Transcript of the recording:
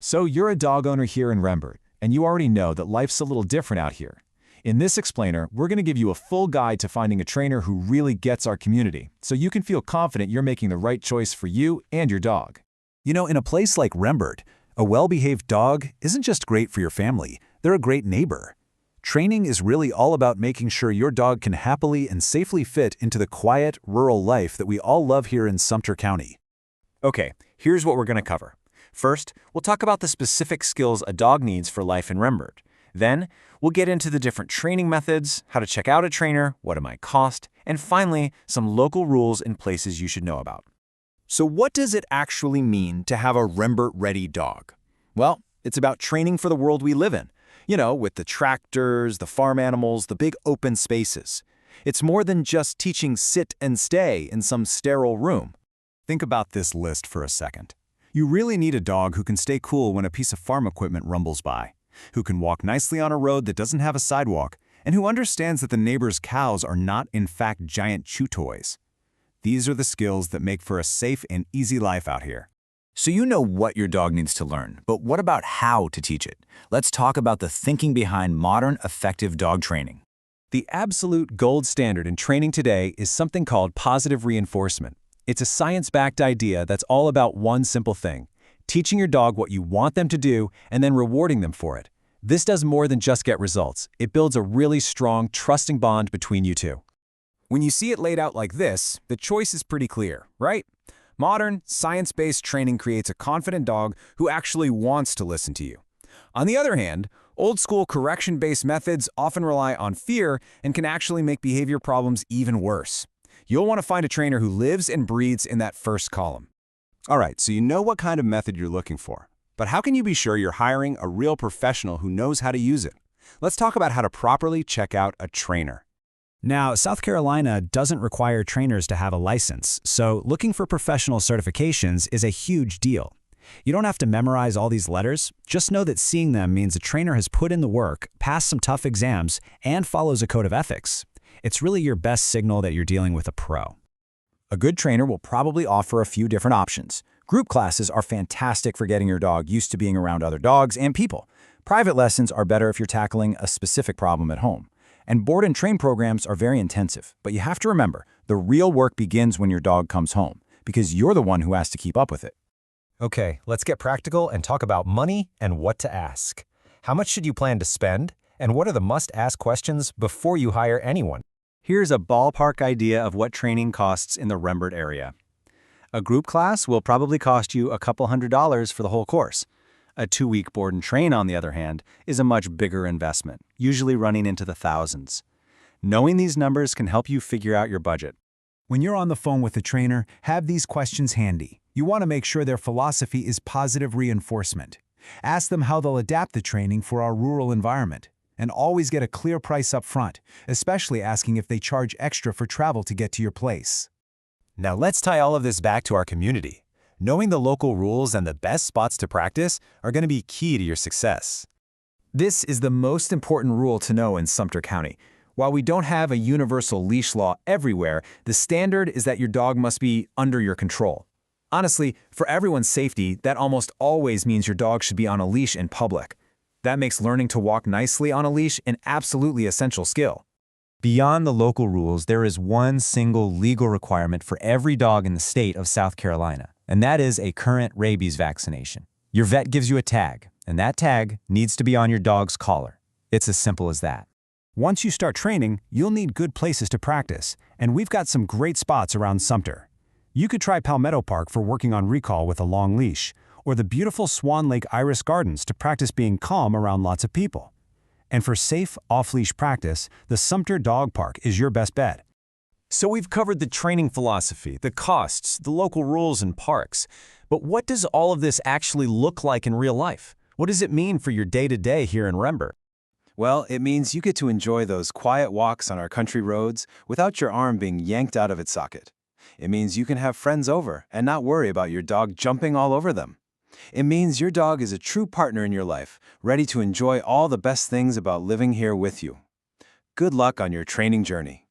So you're a dog owner here in Rembert, and you already know that life's a little different out here. In this explainer, we're going to give you a full guide to finding a trainer who really gets our community, so you can feel confident you're making the right choice for you and your dog. You know, in a place like Rembert, a well-behaved dog isn't just great for your family, they're a great neighbor. Training is really all about making sure your dog can happily and safely fit into the quiet, rural life that we all love here in Sumter County. Okay, here's what we're going to cover. First, we'll talk about the specific skills a dog needs for life in Rembert. Then, we'll get into the different training methods, how to check out a trainer, what it might cost, and finally, some local rules and places you should know about. So what does it actually mean to have a Rembert-ready dog? Well, it's about training for the world we live in. You know, with the tractors, the farm animals, the big open spaces. It's more than just teaching sit and stay in some sterile room. Think about this list for a second. You really need a dog who can stay cool when a piece of farm equipment rumbles by, who can walk nicely on a road that doesn't have a sidewalk, and who understands that the neighbor's cows are not in fact giant chew toys. These are the skills that make for a safe and easy life out here. So you know what your dog needs to learn, but what about how to teach it? Let's talk about the thinking behind modern, effective dog training. The absolute gold standard in training today is something called positive reinforcement. It's a science-backed idea that's all about one simple thing: teaching your dog what you want them to do and then rewarding them for it. This does more than just get results. It builds a really strong, trusting bond between you two. When you see it laid out like this, the choice is pretty clear, right? Modern, science-based training creates a confident dog who actually wants to listen to you. On the other hand, old-school correction-based methods often rely on fear and can actually make behavior problems even worse. You'll want to find a trainer who lives and breathes in that first column. All right, so you know what kind of method you're looking for. But how can you be sure you're hiring a real professional who knows how to use it? Let's talk about how to properly check out a trainer. Now, South Carolina doesn't require trainers to have a license, so looking for professional certifications is a huge deal. You don't have to memorize all these letters, just know that seeing them means a trainer has put in the work, passed some tough exams, and follows a code of ethics. It's really your best signal that you're dealing with a pro. A good trainer will probably offer a few different options. Group classes are fantastic for getting your dog used to being around other dogs and people. Private lessons are better if you're tackling a specific problem at home. And board and train programs are very intensive, but you have to remember, the real work begins when your dog comes home, because you're the one who has to keep up with it. Okay, let's get practical and talk about money and what to ask. How much should you plan to spend, and what are the must-ask questions before you hire anyone? Here's a ballpark idea of what training costs in the Rembert area. A group class will probably cost you a couple $100s for the whole course. A 2-week board and train, on the other hand, is a much bigger investment, usually running into the thousands. Knowing these numbers can help you figure out your budget. When you're on the phone with a trainer, have these questions handy. You want to make sure their philosophy is positive reinforcement. Ask them how they'll adapt the training for our rural environment. And always get a clear price up front, especially asking if they charge extra for travel to get to your place. Now let's tie all of this back to our community. Knowing the local rules and the best spots to practice are going to be key to your success. This is the most important rule to know in Sumter County. While we don't have a universal leash law everywhere, the standard is that your dog must be under your control. Honestly, for everyone's safety, that almost always means your dog should be on a leash in public. That makes learning to walk nicely on a leash an absolutely essential skill. Beyond the local rules, there is one single legal requirement for every dog in the state of South Carolina, and that is a current rabies vaccination. Your vet gives you a tag, and that tag needs to be on your dog's collar. It's as simple as that. Once you start training, you'll need good places to practice, and we've got some great spots around Sumter. You could try Palmetto Park for working on recall with a long leash, or the beautiful Swan Lake Iris Gardens to practice being calm around lots of people. And for safe, off-leash practice, the Sumter Dog Park is your best bet. So we've covered the training philosophy, the costs, the local rules and parks. But what does all of this actually look like in real life? What does it mean for your day-to-day here in Rembert? Well, it means you get to enjoy those quiet walks on our country roads without your arm being yanked out of its socket. It means you can have friends over and not worry about your dog jumping all over them. It means your dog is a true partner in your life, ready to enjoy all the best things about living here with you. Good luck on your training journey.